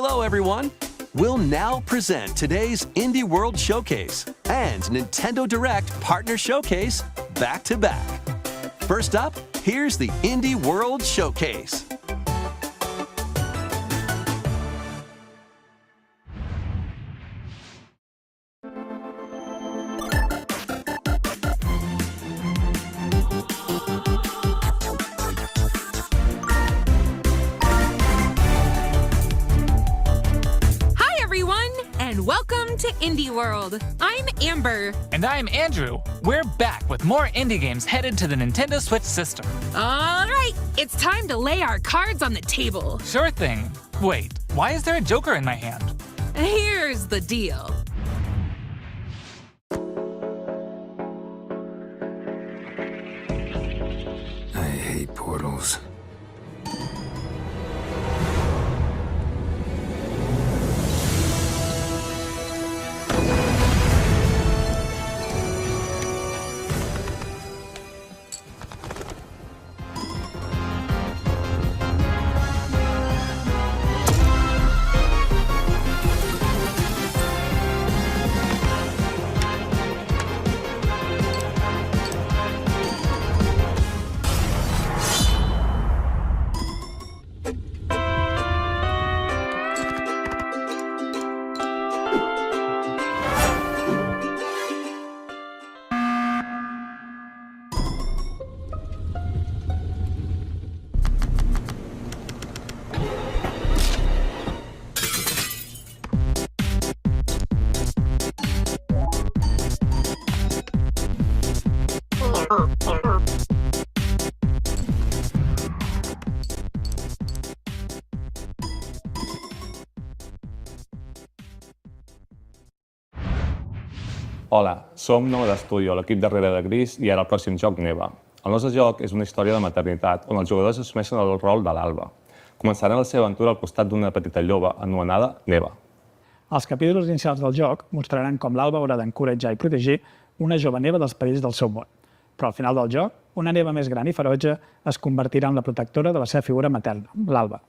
Hello, everyone. We'll now present today's Indie World Showcase and Nintendo Direct Partner Showcase back to back. First up, here's the Indie World Showcase. Welcome to Indie World. I'm Amber. And I'm Andrew. We're back with more indie games headed to the Nintendo Switch system. All right, it's time to lay our cards on the table. Sure thing. Wait, why is there a Joker in my hand? Here's the deal. I hate portals. Hola, som Nou d'Estudio, l'equip darrere de Gris i ara el pròxim joc Neva. El nostre joc és una història de maternitat on els jugadors assumeixen el rol de l'Alba. Començaran la seva aventura al costat d'una petita lloba anomenada Neva. Els capítols inicials del joc mostraran com l'Alba haurà d'encoratjar i protegir una jove Neva dels perills del seu món. Però al final del joc, una Neva més gran i ferotge es convertirà en la protectora de la seva figura materna, l'Alba.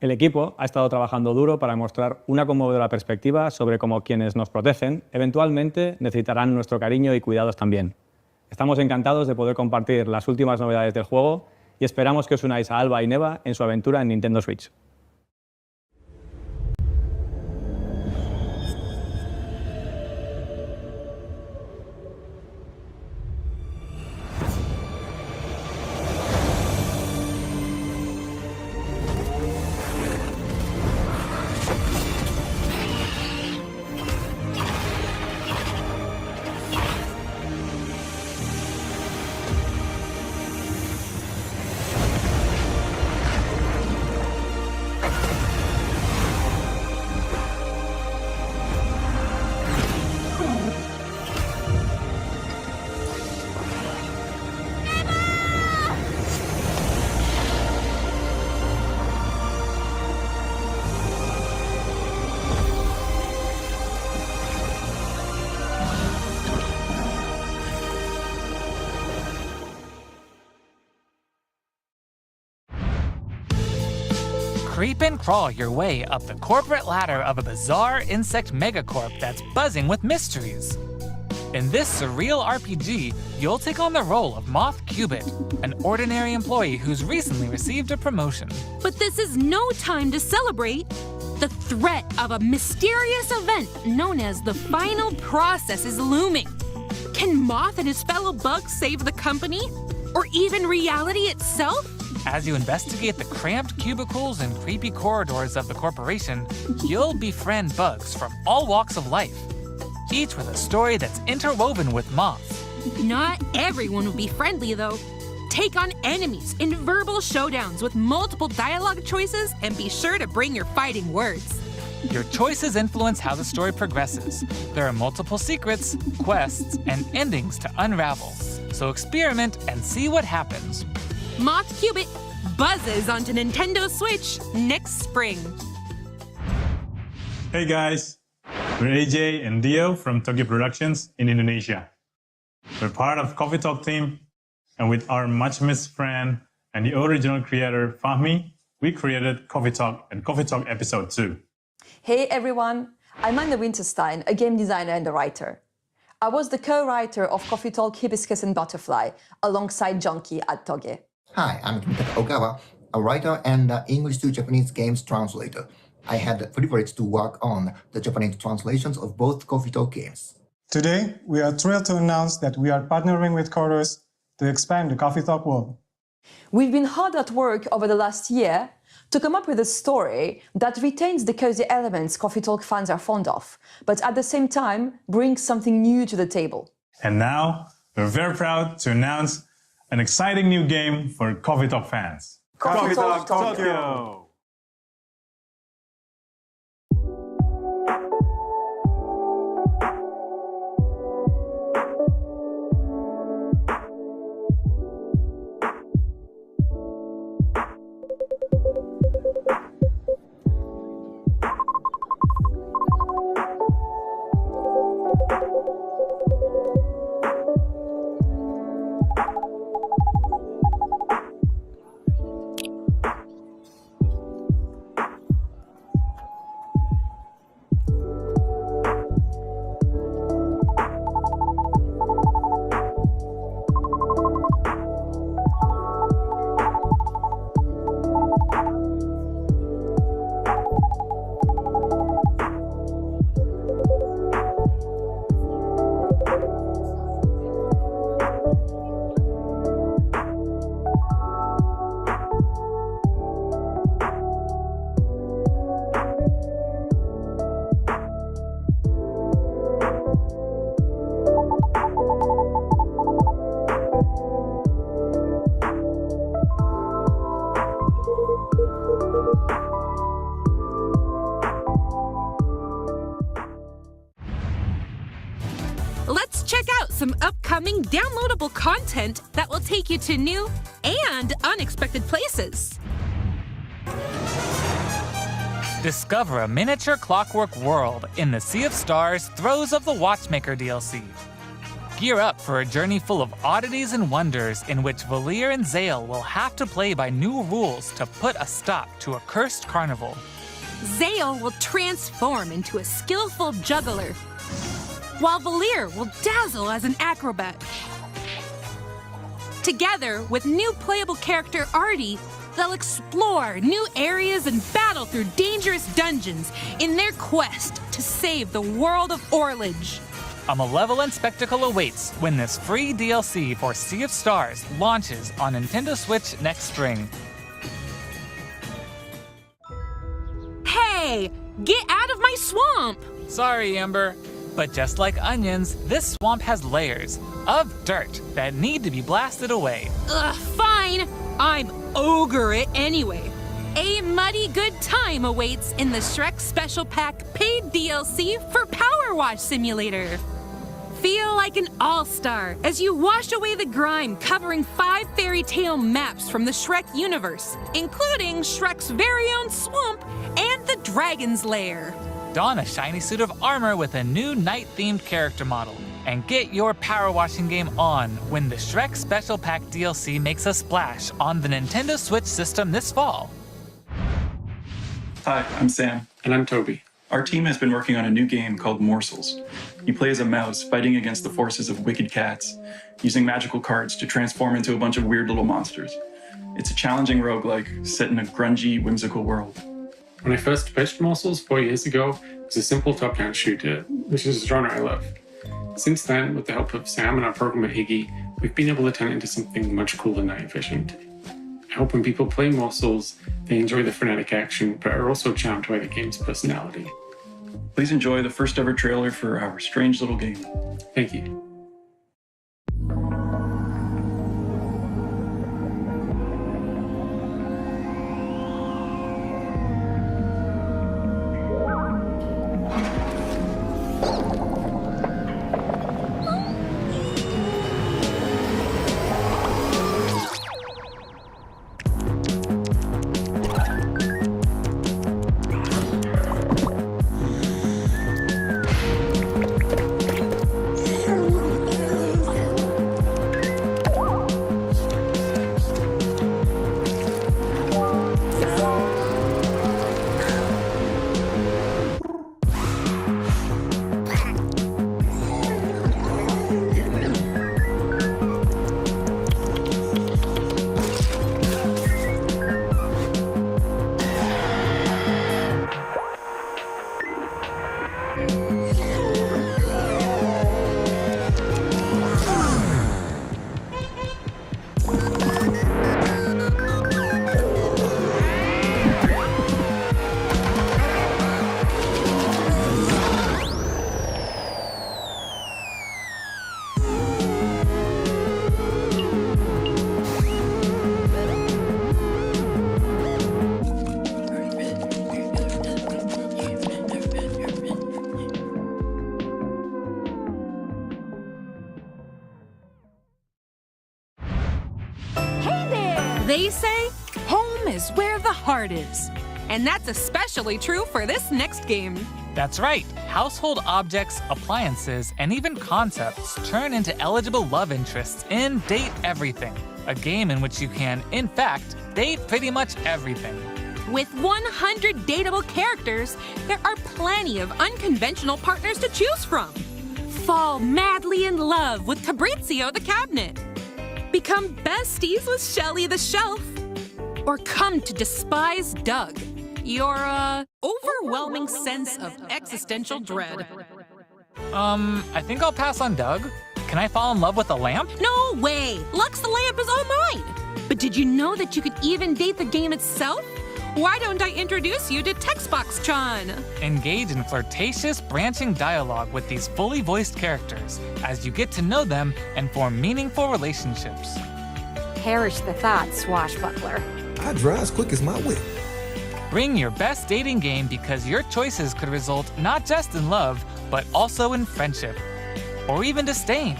El equipo ha estado trabajando duro para mostrar una conmovedora perspectiva sobre cómo quienes nos protegen eventualmente necesitarán nuestro cariño y cuidados también. Estamos encantados de poder compartir las últimas novedades del juego y esperamos que os unáis a Alba y Neva en su aventura en Nintendo Switch. Creep and crawl your way up the corporate ladder of a bizarre insect megacorp that's buzzing with mysteries. In this surreal RPG, you'll take on the role of Moth Cubit, an ordinary employee who's recently received a promotion. But this is no time to celebrate. The threat of a mysterious event known as the final process is looming. Can Moth and his fellow bugs save the company? Or even reality itself? As you investigate the cramped cubicles and creepy corridors of the corporation, you'll befriend bugs from all walks of life, each with a story that's interwoven with Moth. Not everyone will be friendly, though. Take on enemies in verbal showdowns with multiple dialogue choices, and be sure to bring your fighting words. Your choices influence how the story progresses. There are multiple secrets, quests, and endings to unravel. So experiment and see what happens. Moth Cubit buzzes onto Nintendo Switch next spring. Hey guys, we're AJ and Dio from Tokyo Productions in Indonesia. We're part of Coffee Talk team, and with our much missed friend and the original creator Fahmi, we created Coffee Talk and Coffee Talk Episode 2. Hey everyone, I'm Anna Winterstein, a game designer and a writer. I was the co-writer of Coffee Talk, Hibiscus and Butterfly, alongside Junkie at Toge. Hi, I'm Kimitaka Ogawa, a writer and English to Japanese games translator. I had the privilege to work on the Japanese translations of both Coffee Talk games. Today, we are thrilled to announce that we are partnering with Chorus to expand the Coffee Talk world. We've been hard at work over the last year to come up with a story that retains the cozy elements Coffee Talk fans are fond of, but at the same time brings something new to the table. And now, we're very proud to announce an exciting new game for Coffee Talk fans. Coffee Talk Tokyo! Let's check out some upcoming downloadable content that will take you to new and unexpected places. Discover a miniature clockwork world in the Sea of Stars Throes of the Watchmaker DLC. Gear up for a journey full of oddities and wonders in which Valir and Zale will have to play by new rules to put a stop to a cursed carnival. Zale will transform into a skillful juggler, while Valir will dazzle as an acrobat. Together with new playable character Artie, they'll explore new areas and battle through dangerous dungeons in their quest to save the world of Orlage. A malevolent spectacle awaits when this free DLC for Sea of Stars launches on Nintendo Switch next spring. Hey, get out of my swamp! Sorry, Amber. But just like onions, this swamp has layers of dirt that need to be blasted away. Ugh, fine. I'm ogre it anyway. A muddy good time awaits in the Shrek Special Pack paid DLC for Power Wash Simulator. Feel like an all-star as you wash away the grime covering 5 fairy tale maps from the Shrek universe, including Shrek's very own swamp and the Dragon's Lair. Don a shiny suit of armor with a new night-themed character model, and get your power washing game on when the Shrek Special Pack DLC makes a splash on the Nintendo Switch system this fall. Hi, I'm Sam. And I'm Toby. Our team has been working on a new game called Morsels. You play as a mouse fighting against the forces of wicked cats, using magical cards to transform into a bunch of weird little monsters. It's a challenging roguelike set in a grungy, whimsical world. When I first pitched Morsels 4 years ago, it was a simple top-down shooter, which is a genre I love. Since then, with the help of Sam and our programmer Iggy, we've been able to turn it into something much cooler and night-efficient. I hope when people play Morsels, they enjoy the frenetic action, but are also charmed by the game's personality. Please enjoy the first ever trailer for our strange little game. Thank you. They say home is where the heart is. And that's especially true for this next game. That's right. Household objects, appliances, and even concepts turn into eligible love interests in Date Everything, a game in which you can, in fact, date pretty much everything. With 100 dateable characters, there are plenty of unconventional partners to choose from. Fall madly in love with Fabrizio the cabinet. Become besties with Shelly the shelf. Or come to despise Doug, your, overwhelming sense of existential dread. I think I'll pass on Doug. Can I fall in love with a lamp? No way! Lux the lamp is all mine! But did you know that you could even date the game itself? Why don't I introduce you to Textbox-chan? Engage in flirtatious, branching dialogue with these fully voiced characters as you get to know them and form meaningful relationships. Perish the thought, swashbuckler. I drive as quick as my whip. Bring your best dating game because your choices could result not just in love, but also in friendship, or even disdain.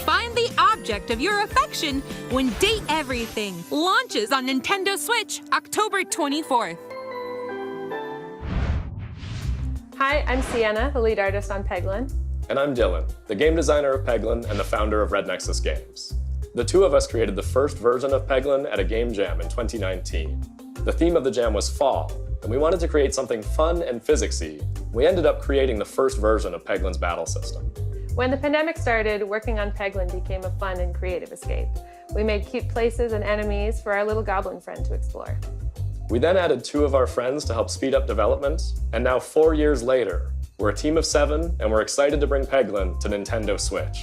Find the object of your affection when Date Everything launches on Nintendo Switch October 24th. Hi, I'm Sienna, the lead artist on Peglin. And I'm Dylan, the game designer of Peglin and the founder of Red Nexus Games. The two of us created the first version of Peglin at a game jam in 2019. The theme of the jam was fall, and we wanted to create something fun and physicsy. We ended up creating the first version of Peglin's battle system. When the pandemic started, working on Peglin became a fun and creative escape. We made cute places and enemies for our little goblin friend to explore. We then added 2 of our friends to help speed up development, and now 4 years later, we're a team of 7, and we're excited to bring Peglin to Nintendo Switch.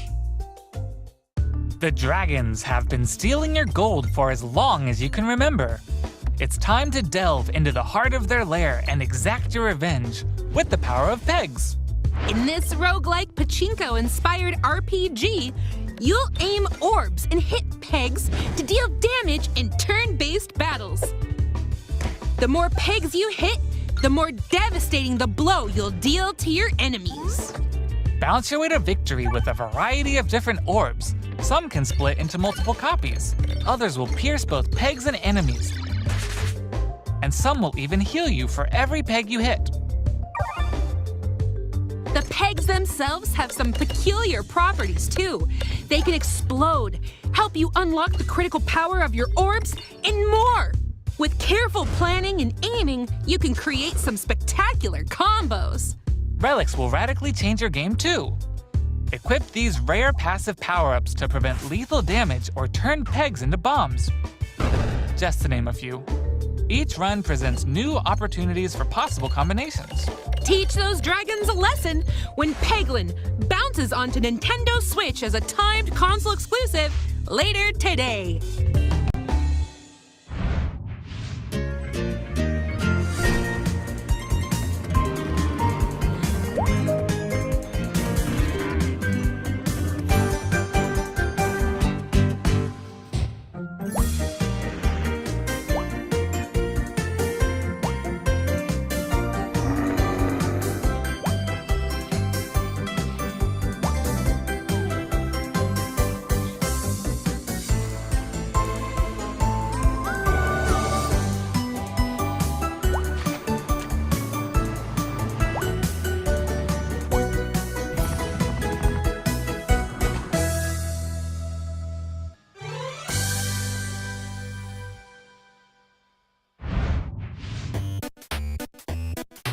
The dragons have been stealing your gold for as long as you can remember. It's time to delve into the heart of their lair and exact your revenge with the power of pegs. In this roguelike pachinko-inspired RPG, you'll aim orbs and hit pegs to deal damage in turn-based battles. The more pegs you hit, the more devastating the blow you'll deal to your enemies. Bounce your way to victory with a variety of different orbs. Some can split into multiple copies. Others will pierce both pegs and enemies. And some will even heal you for every peg you hit. The pegs themselves have some peculiar properties too. They can explode, help you unlock the critical power of your orbs, and more. With careful planning and aiming, you can create some spectacular combos. Relics will radically change your game too. Equip these rare passive power-ups to prevent lethal damage or turn pegs into bombs. Just to name a few. Each run presents new opportunities for possible combinations. Teach those dragons a lesson when Peglin bounces onto Nintendo Switch as a timed console exclusive later today.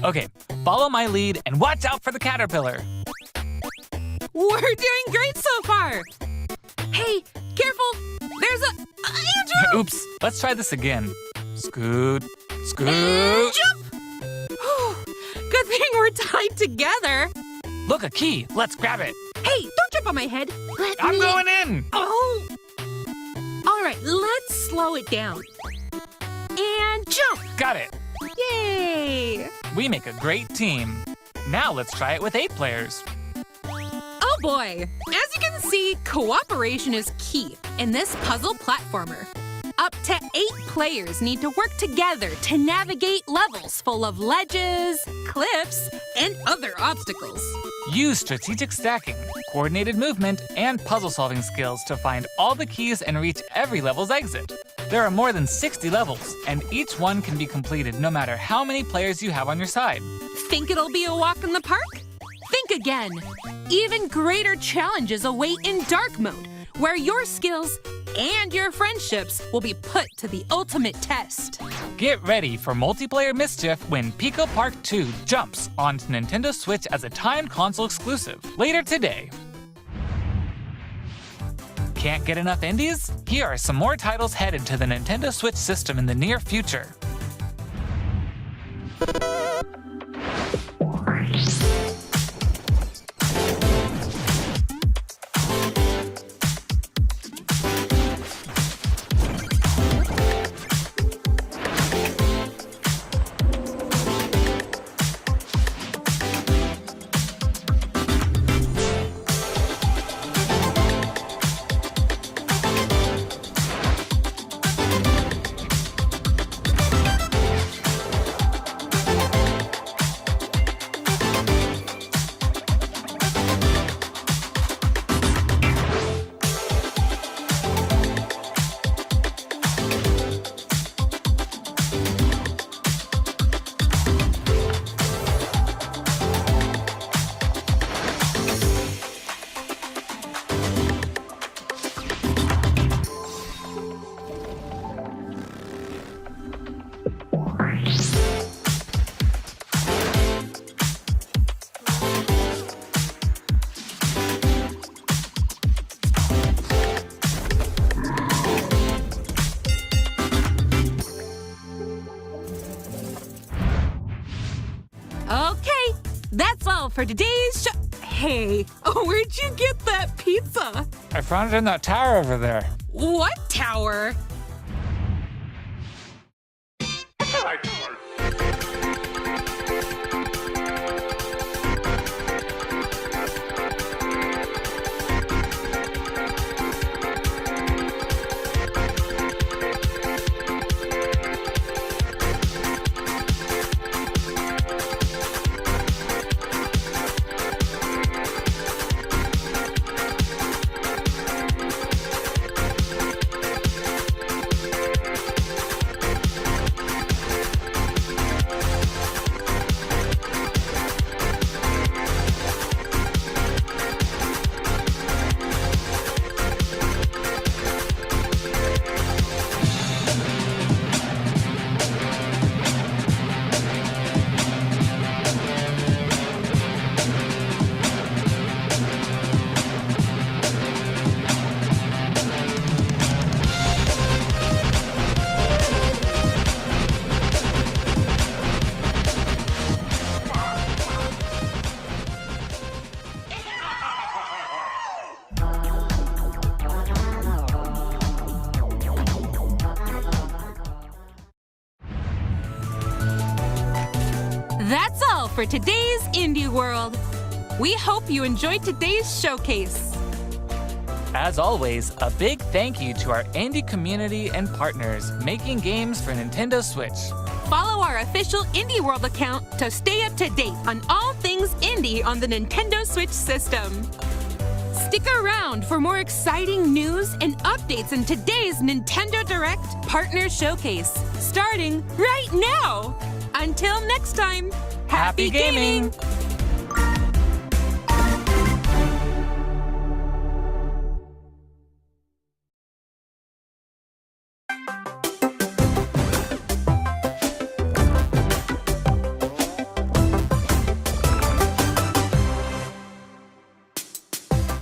Okay, follow my lead and watch out for the caterpillar. We're doing great so far. Hey, careful! There's a Andrew! Oops, let's try this again. Scoot, scoot. Jump! Good thing we're tied together. Look, a key. Let's grab it. Hey, don't jump on my head. I'm going in. Oh! slow it down. And jump! Got it. Yay! We make a great team. Now let's try it with 8 players. Oh boy! As you can see, cooperation is key in this puzzle platformer. Up to 8 players need to work together to navigate levels full of ledges, cliffs, and other obstacles. Use strategic stacking, coordinated movement, and puzzle-solving skills to find all the keys and reach every level's exit. There are more than 60 levels, and each one can be completed no matter how many players you have on your side. Think it'll be a walk in the park? Think again. Even greater challenges await in dark mode, where your skills and your friendships will be put to the ultimate test. Get ready for multiplayer mischief when Pico Park 2 jumps onto Nintendo Switch as a timed console exclusive later today. Can't get enough indies? Here are some more titles headed to the Nintendo Switch system in the near future. Okay, that's all for today's show. Hey, where'd you get that pizza? I found it in that tower over there. What tower? That's all for today's Indie World. We hope you enjoyed today's showcase. As always, a big thank you to our indie community and partners making games for Nintendo Switch. Follow our official Indie World account to stay up to date on all things indie on the Nintendo Switch system. Stick around for more exciting news and updates in today's Nintendo Direct Partner Showcase, starting right now. Until next time, happy gaming!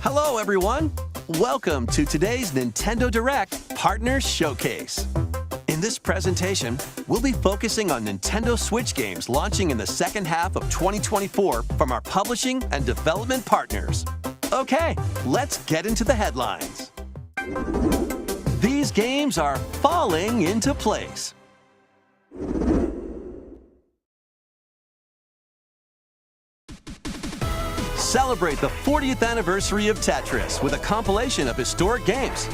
Hello, everyone. Welcome to today's Nintendo Direct Partner Showcase. In this presentation, we'll be focusing on Nintendo Switch games launching in the second half of 2024 from our publishing and development partners. Okay, let's get into the headlines. These games are falling into place. Celebrate the 40th anniversary of Tetris with a compilation of historic games.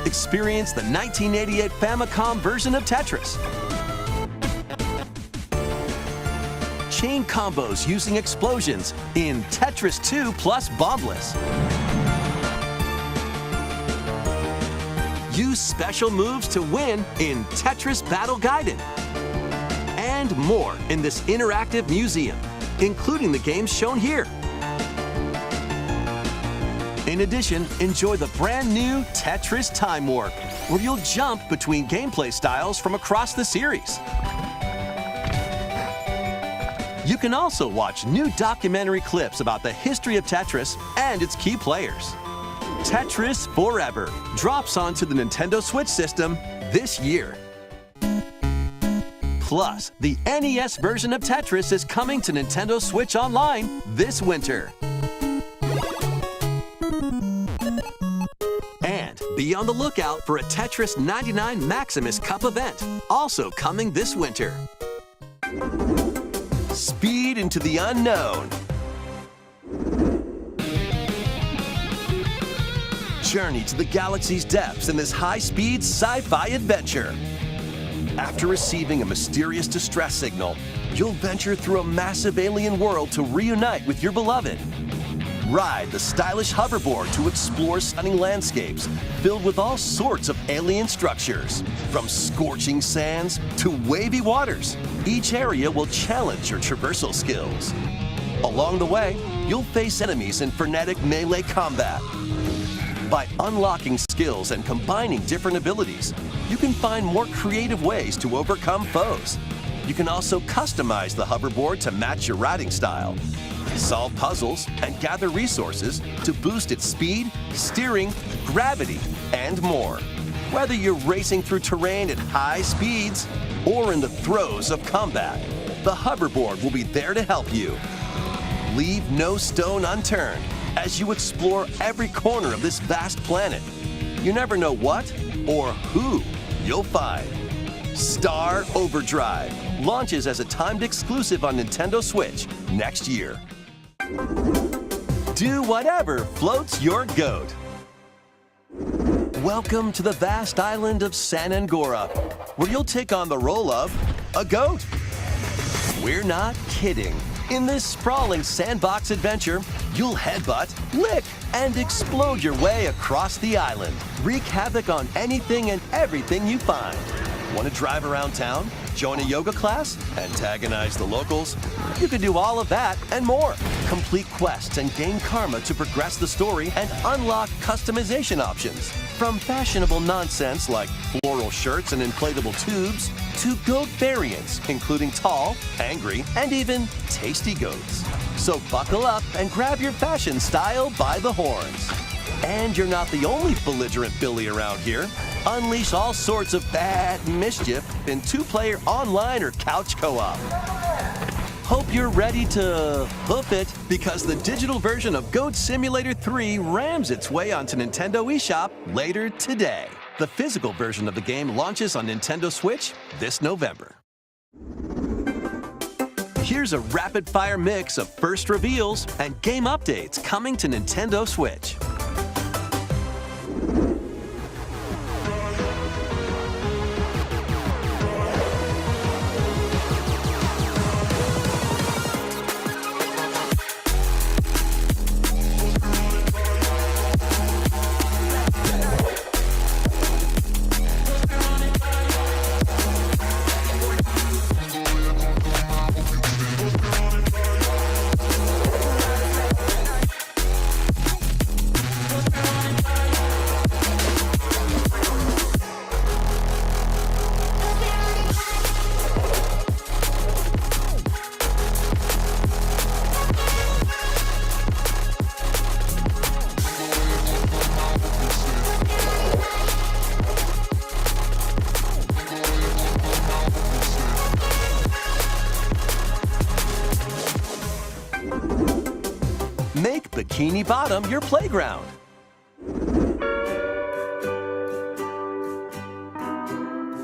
Experience the 1988 Famicom version of Tetris. Chain combos using explosions in Tetris 2 plus Bombless. Use special moves to win in Tetris Battle Gaiden. And more in this interactive museum, including the games shown here. In addition, enjoy the brand new Tetris Time Warp, where you'll jump between gameplay styles from across the series. You can also watch new documentary clips about the history of Tetris and its key players. Tetris Forever drops onto the Nintendo Switch system this year. Plus, the NES version of Tetris is coming to Nintendo Switch Online this winter. And be on the lookout for a Tetris 99 Maximus Cup event, also coming this winter. Speed into the unknown. Journey to the galaxy's depths in this high-speed sci-fi adventure. After receiving a mysterious distress signal, you'll venture through a massive alien world to reunite with your beloved. Ride the stylish hoverboard to explore stunning landscapes filled with all sorts of alien structures. From scorching sands to wavy waters, each area will challenge your traversal skills. Along the way, you'll face enemies in frenetic melee combat. By unlocking skills and combining different abilities, you can find more creative ways to overcome foes. You can also customize the hoverboard to match your riding style. Solve puzzles and gather resources to boost its speed, steering, gravity, and more. Whether you're racing through terrain at high speeds or in the throes of combat, the hoverboard will be there to help you. Leave no stone unturned as you explore every corner of this vast planet. You never know what or who you'll find. Star Overdrive launches as a timed exclusive on Nintendo Switch next year. Do whatever floats your goat. Welcome to the vast island of San Angora, where you'll take on the role of a goat. We're not kidding. In this sprawling sandbox adventure, you'll headbutt, lick, and explode your way across the island. Wreak havoc on anything and everything you find. Want to drive around town? Join a yoga class? Antagonize the locals? You can do all of that and more. Complete quests and gain karma to progress the story and unlock customization options. From fashionable nonsense like floral shirts and inflatable tubes, to goat variants, including tall, angry, and even tasty goats. So buckle up and grab your fashion style by the horns. And you're not the only belligerent Billy around here. Unleash all sorts of bad mischief in two-player online or couch co-op. Hope you're ready to hoof it, because the digital version of Goat Simulator 3 rams its way onto Nintendo eShop later today. The physical version of the game launches on Nintendo Switch this November. Here's a rapid-fire mix of first reveals and game updates coming to Nintendo Switch. Make Bikini Bottom your playground.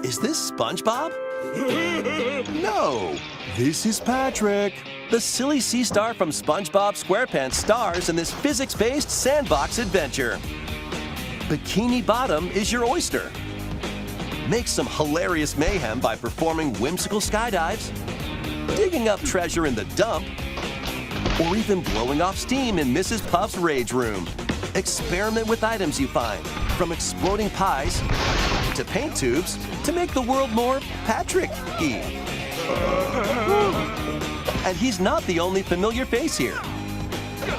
Is this SpongeBob? No, this is Patrick. The silly sea star from SpongeBob SquarePants stars in this physics-based sandbox adventure. Bikini Bottom is your oyster. Make some hilarious mayhem by performing whimsical skydives, digging up treasure in the dump, or even blowing off steam in Mrs. Puff's rage room. Experiment with items you find, from exploding pies to paint tubes to make the world more Patrick-y. And he's not the only familiar face here.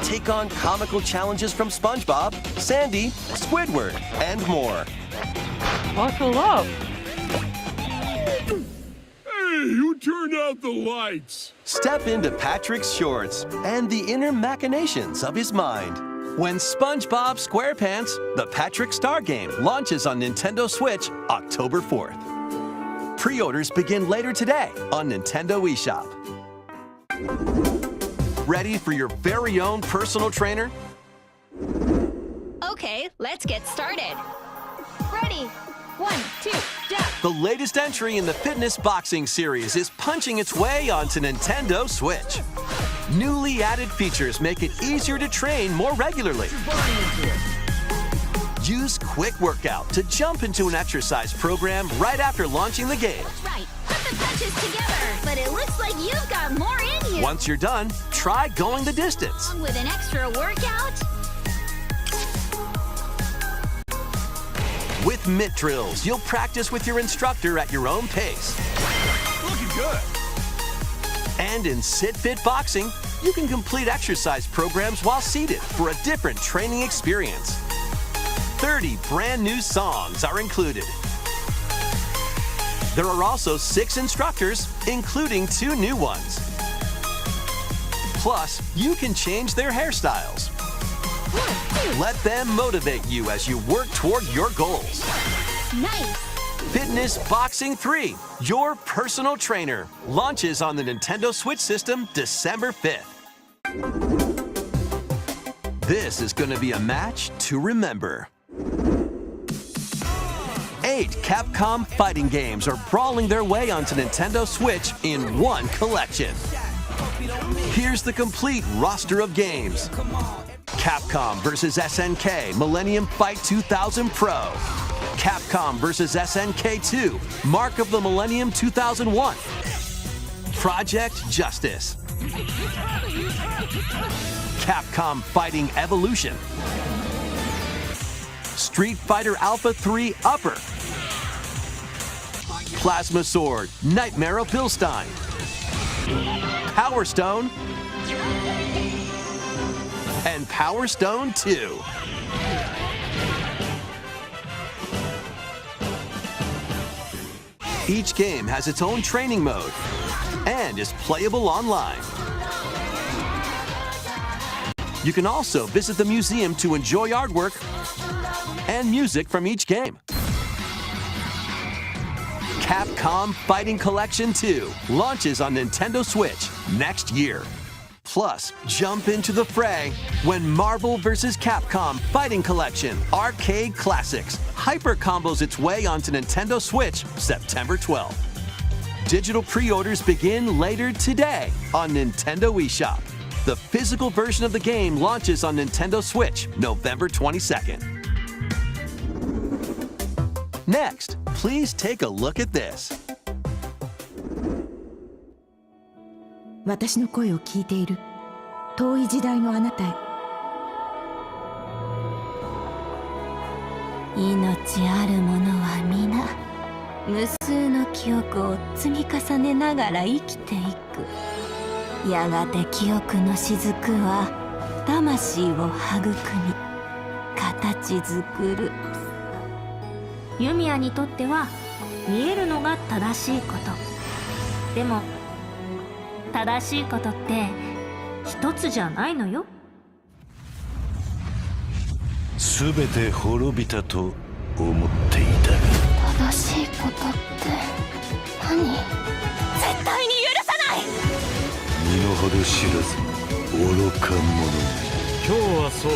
Take on comical challenges from SpongeBob, Sandy, Squidward, and more. Buckle up. Hey, who turned out the lights? Step into Patrick's shorts and the inner machinations of his mind. When SpongeBob SquarePants, the Patrick Star game, launches on Nintendo Switch October 4th. Pre-orders begin later today on Nintendo eShop. Ready for your very own personal trainer? Okay, let's get started. Ready? 1, 2, jump. The latest entry in the fitness boxing series is punching its way onto Nintendo Switch. Newly added features make it easier to train more regularly. Use Quick Workout to jump into an exercise program right after launching the game. That's right. Put the punches together. But it looks like you've got more in you. Once you're done, try going the distance. Along with an extra workout. With mitt drills, you'll practice with your instructor at your own pace. Looking good. And in Sit Fit Boxing, you can complete exercise programs while seated for a different training experience. 30 brand new songs are included. There are also 6 instructors, including 2 new ones. Plus, you can change their hairstyles. Let them motivate you as you work toward your goals. Nice. Fitness Boxing 3, your personal trainer, launches on the Nintendo Switch system December 5th. This is going to be a match to remember. 8 Capcom fighting games are brawling their way onto Nintendo Switch in one collection. Here's the complete roster of games. Capcom vs. SNK Millennium Fight 2000 Pro. Capcom vs. SNK 2 Mark of the Millennium 2001. Project Justice. Capcom Fighting Evolution. Street Fighter Alpha 3 Upper. Plasma Sword Nightmare of Bilstein. Power Stone. And Power Stone 2. Each game has its own training mode and is playable online. You can also visit the museum to enjoy artwork and music from each game. Capcom Fighting Collection 2 launches on Nintendo Switch next year. Plus, jump into the fray when Marvel vs. Capcom Fighting Collection Arcade Classics hyper combos its way onto Nintendo Switch September 12th. Digital pre-orders begin later today on Nintendo eShop. The physical version of the game launches on Nintendo Switch November 22nd. Next, please take a look at this. 私の声を聞いている遠い時代のあなたへ命ある者は皆無数の記憶を積み重ねながら生きていくやがて記憶の雫は魂を育み形作るユミヤにとっては見えるのが正しいことでも正しいことって一つじゃないのよすべて滅びたと思っていたが正しいことって何絶対に許さない身の程知らず愚か者今日はそう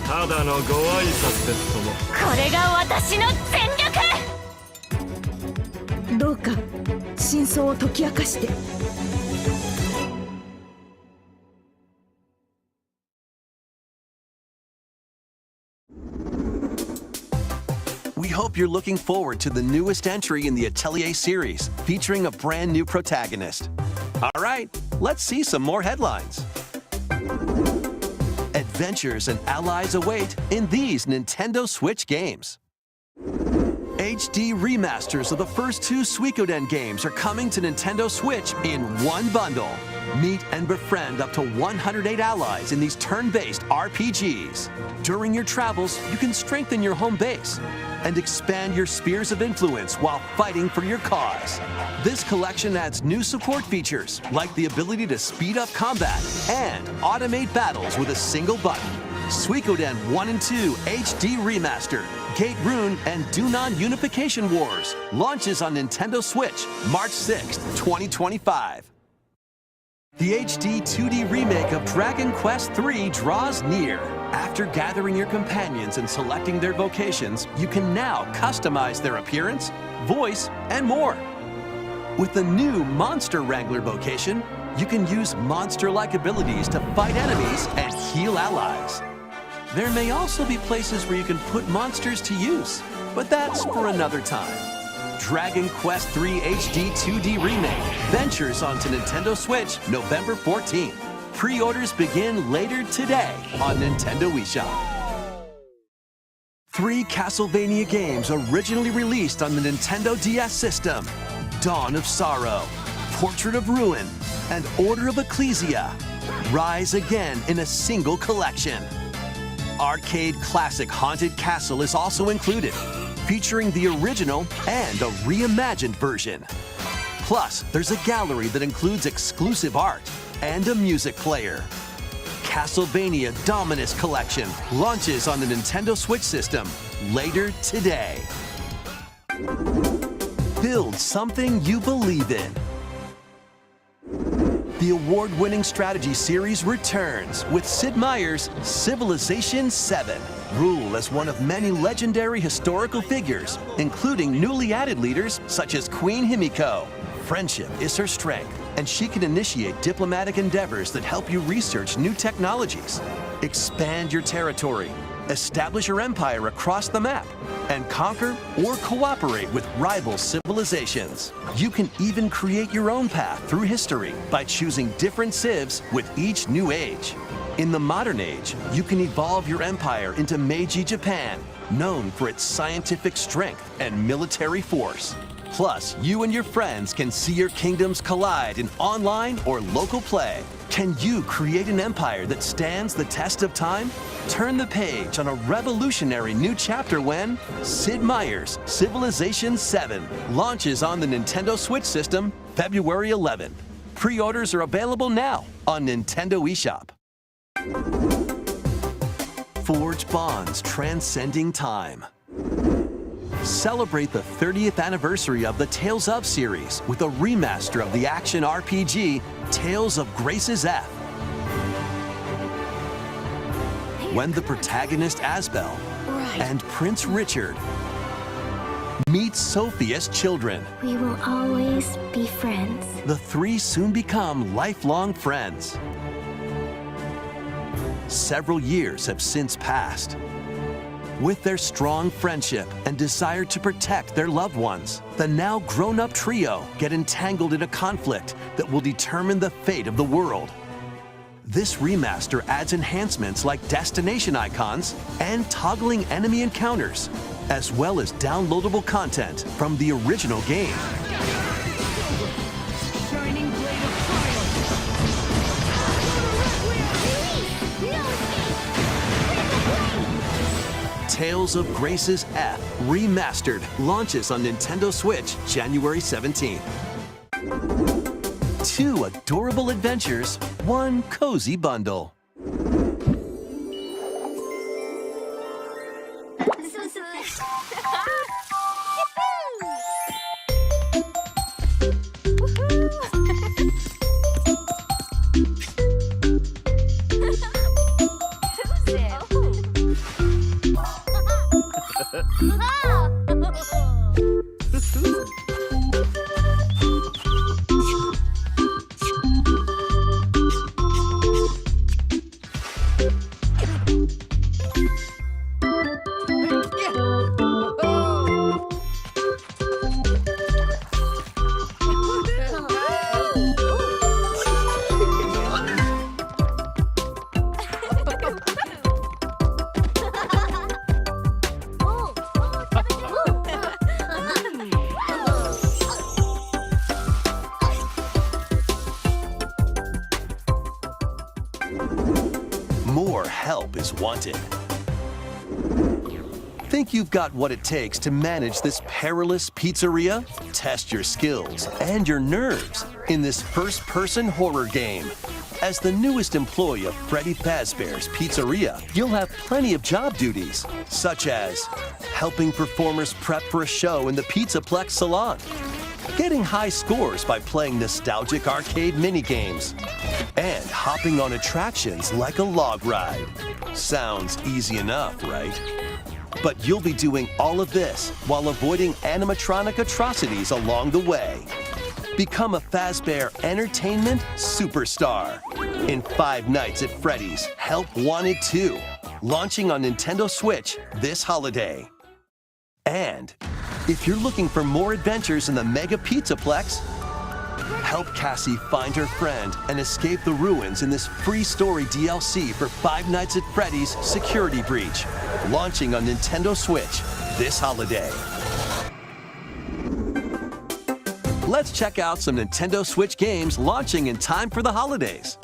ただのご挨拶ですともこれが私の全力どうか真相を解き明かして。We hope you're looking forward to the newest entry in the Atelier series, featuring a brand new protagonist. All right, let's see some more headlines. Adventures and allies await in these Nintendo Switch games. HD remasters of the first two Suikoden games are coming to Nintendo Switch in one bundle. Meet and befriend up to 108 allies in these turn-based RPGs. During your travels, you can strengthen your home base and expand your spheres of influence while fighting for your cause. This collection adds new support features, like the ability to speed up combat and automate battles with a single button. Suikoden 1 and 2 HD Remastered, Gate Rune, and Dunan Unification Wars launches on Nintendo Switch March 6, 2025. The HD 2D remake of Dragon Quest III draws near. After gathering your companions and selecting their vocations, you can now customize their appearance, voice, and more. With the new Monster Wrangler vocation, you can use monster-like abilities to fight enemies and heal allies. There may also be places where you can put monsters to use, but that's for another time. Dragon Quest III HD 2D Remake ventures onto Nintendo Switch November 14th. Pre-orders begin later today on Nintendo eShop. 3 Castlevania games originally released on the Nintendo DS system: Dawn of Sorrow, Portrait of Ruin, and Order of Ecclesia rise again in a single collection. Arcade classic Haunted Castle is also included, featuring the original and a reimagined version. Plus, there's a gallery that includes exclusive art and a music player. Castlevania Dominus Collection launches on the Nintendo Switch system later today. Build something you believe in. The award-winning strategy series returns with Sid Meier's Civilization VII. Rule as one of many legendary historical figures, including newly added leaders such as Queen Himiko. Friendship is her strength, and she can initiate diplomatic endeavors that help you research new technologies, expand your territory, establish your empire across the map, and conquer or cooperate with rival civilizations. You can even create your own path through history by choosing different civs with each new age. In the modern age, you can evolve your empire into Meiji Japan, known for its scientific strength and military force. Plus, you and your friends can see your kingdoms collide in online or local play. Can you create an empire that stands the test of time? Turn the page on a revolutionary new chapter when Sid Meier's Civilization VII launches on the Nintendo Switch system February 11th. Pre-orders are available now on Nintendo eShop. Forge bonds transcending time. Celebrate the 30th anniversary of the Tales of series with a remaster of the action RPG Tales of Grace's F. When the protagonist Asbel and Prince Richard meet Sophia's children, We will always be friends. the 3 soon become lifelong friends. Several years have since passed. With their strong friendship and desire to protect their loved ones, the now grown-up trio get entangled in a conflict that will determine the fate of the world. This remaster adds enhancements like destination icons and toggling enemy encounters, as well as downloadable content from the original game. Shining blade of Tales of Grace's F Remastered launches on Nintendo Switch January 17th. 2 adorable adventures, 1 cozy bundle. is wanted. Think you've got what it takes to manage this perilous pizzeria? Test your skills and your nerves in this first-person horror game. As the newest employee of Freddy Fazbear's Pizzeria, you'll have plenty of job duties, such as helping performers prep for a show in the Pizzaplex salon, getting high scores by playing nostalgic arcade minigames, and hopping on attractions like a log ride. Sounds easy enough, right? But you'll be doing all of this while avoiding animatronic atrocities along the way. Become a Fazbear Entertainment superstar in Five Nights at Freddy's Help Wanted 2, launching on Nintendo Switch this holiday. And if you're looking for more adventures in the Mega Pizzaplex, help Cassie find her friend and escape the ruins in this free story DLC for Five Nights at Freddy's Security Breach, launching on Nintendo Switch this holiday. Let's check out some Nintendo Switch games launching in time for the holidays.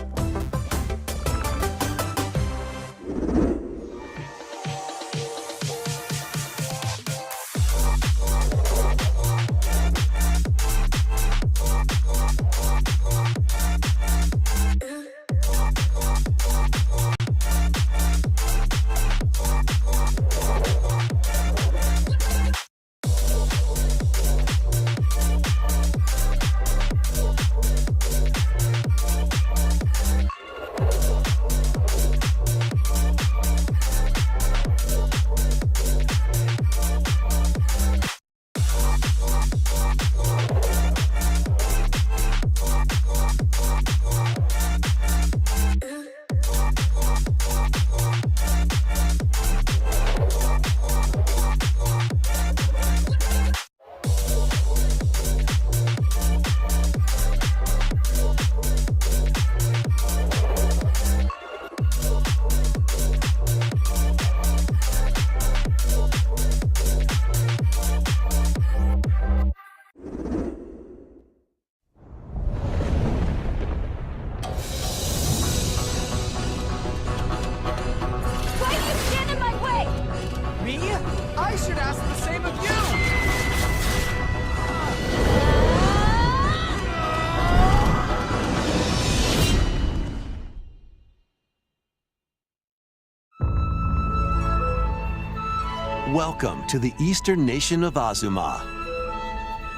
Welcome to the eastern nation of Azuma.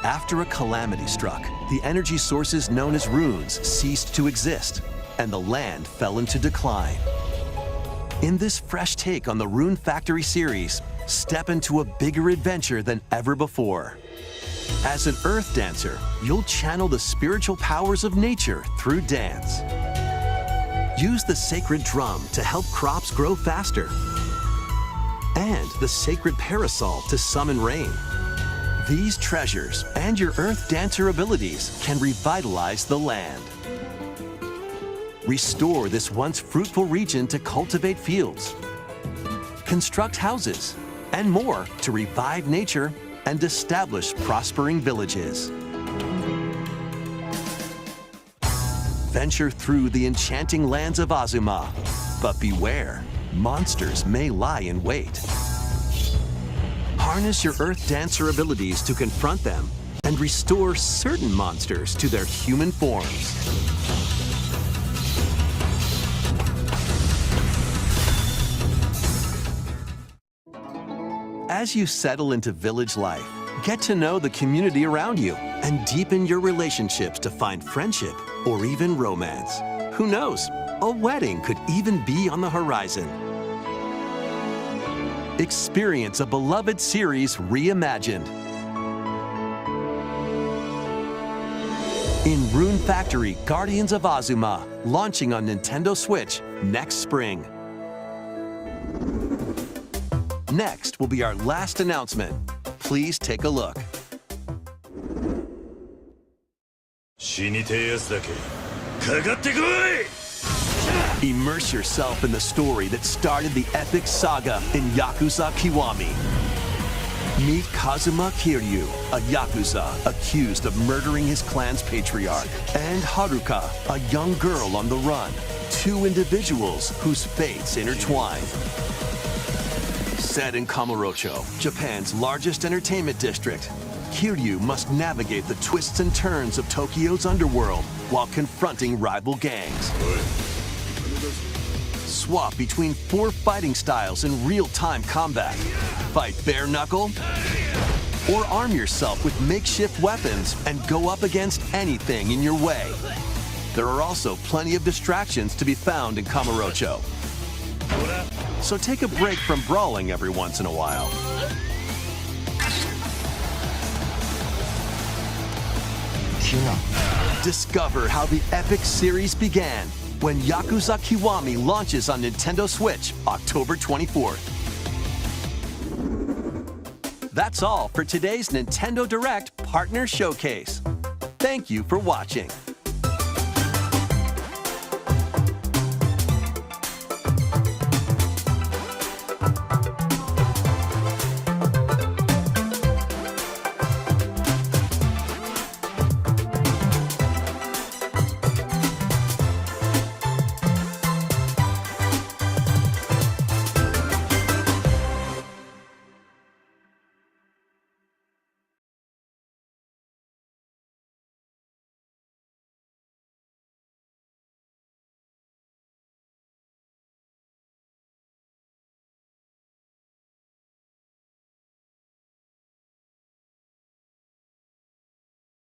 After a calamity struck, the energy sources known as runes ceased to exist, and the land fell into decline. In this fresh take on the Rune Factory series, step into a bigger adventure than ever before. As an earth dancer, you'll channel the spiritual powers of nature through dance. Use the sacred drum to help crops grow faster, and the sacred parasol to summon rain. These treasures and your earth dancer abilities can revitalize the land. Restore this once fruitful region to cultivate fields, construct houses, and more to revive nature and establish prospering villages. Venture through the enchanting lands of Azuma, but beware, monsters may lie in wait. Harness your Earth Dancer abilities to confront them and restore certain monsters to their human forms. As you settle into village life, get to know the community around you and deepen your relationships to find friendship or even romance. Who knows? A wedding could even be on the horizon. Experience a beloved series reimagined. In Rune Factory Guardians of Azuma, launching on Nintendo Switch next spring. Next will be our last announcement. Please take a look. Immerse yourself in the story that started the epic saga in Yakuza Kiwami. Meet Kazuma Kiryu, a Yakuza accused of murdering his clan's patriarch, and Haruka, a young girl on the run. two individuals whose fates intertwine. Set in Kamurocho, Japan's largest entertainment district, Kiryu must navigate the twists and turns of Tokyo's underworld while confronting rival gangs. Swap between 4 fighting styles in real-time combat. Fight bare knuckle, or arm yourself with makeshift weapons and go up against anything in your way. There are also plenty of distractions to be found in Kamurocho. So take a break from brawling every once in a while. Discover how the epic series began when Yakuza Kiwami launches on Nintendo Switch October 24th. That's all for today's Nintendo Direct Partner Showcase. Thank you for watching.